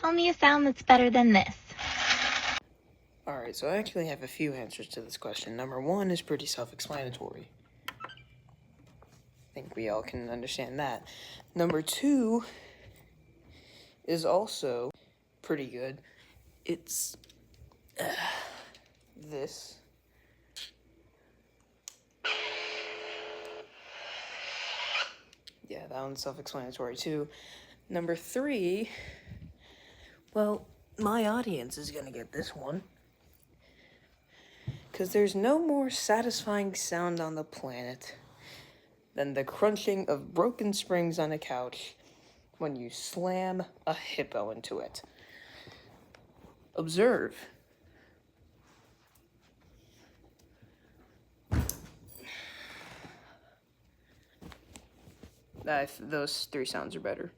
Tell me a sound that's better than this. Alright, so I actually have a few answers to this question. Number one is pretty self-explanatory. I think we all can understand that. Number two is also pretty good. It's this. Yeah, that one's self-explanatory too. Number three, well, my audience is gonna get this one. Because there's no more satisfying sound on the planet than the crunching of broken springs on a couch when you slam a hippo into it. Observe. Those three sounds are better.